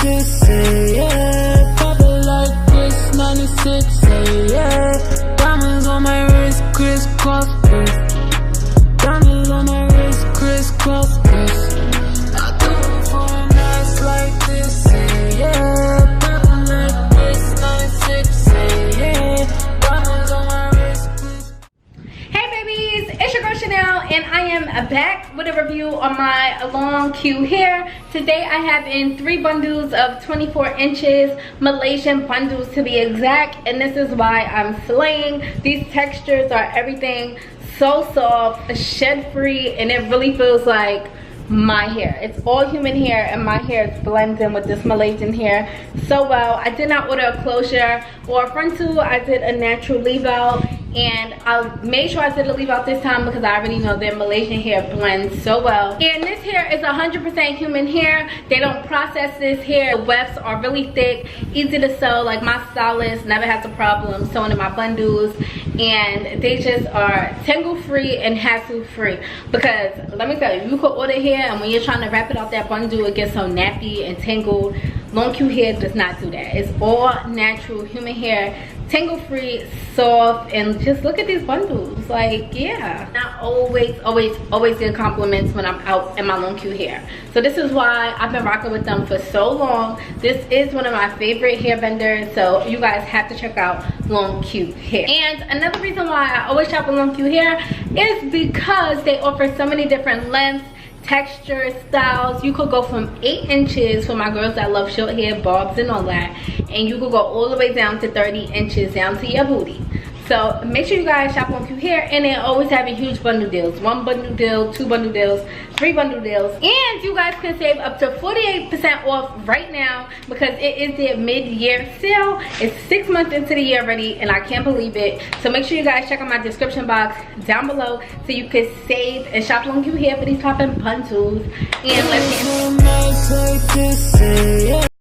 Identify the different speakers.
Speaker 1: this, say yeah. Pop it like this, 96, say yeah. Diamonds on my wrist, crisscross wrist. Diamonds on my wrist, crisscross wrist. I do it for a night like this, say yeah. Pop it like this, 96, say yeah. Diamonds on my wrist, crisscross.
Speaker 2: Hey babies, it's your girl Chanel and I am back with a review on my LONGQI hair. Today I have in 3 bundles of 24 inches, Malaysian bundles to be exact, and this is why I'm slaying. These textures are everything, so soft, shed free, and it really feels like my hair. It's all human hair and my hair blends in with this Malaysian hair so well. I did not order a closure or a frontal. I did a natural leave out, and I made sure I did a leave out this time because I already know that Malaysian hair blends so well. And this hair is 100% human hair. They don't process this hair. The wefts are really thick, easy to sew. Like my stylist never has a problem sewing in my bundles, and they just are tangle free and hassle free. Because let me tell you, you could order hair and when you're trying to wrap it out that bundle, it gets so nappy and tangled. LONGQI hair does not do that. It's all natural human hair, tangle free, soft, and just look at these bundles. Like, yeah, I always get compliments when I'm out in my LONGQI hair. So this is why I've been rocking with them for so long. This is one of my favorite hair vendors, so you guys have to check out LONGQI hair. And another reason why I always shop with LONGQI hair is because they offer so many different lengths, texture, styles. You could go from 8 inches for my girls that love short hair, bobs and all that, and you could go all the way down to 30 inches down to your booty. So make sure you guys shop on LONGQI hair, and they always have a huge bundle deals. 1 bundle deal, 2 bundle deals, 3 bundle deals, and you guys can save up to 48% off right now because it is their mid-year sale. It's 6 months into the year already, and I can't believe it. So make sure you guys check out my description box down below so you can save and shop LONGQI hair for these popping bundles. And let's get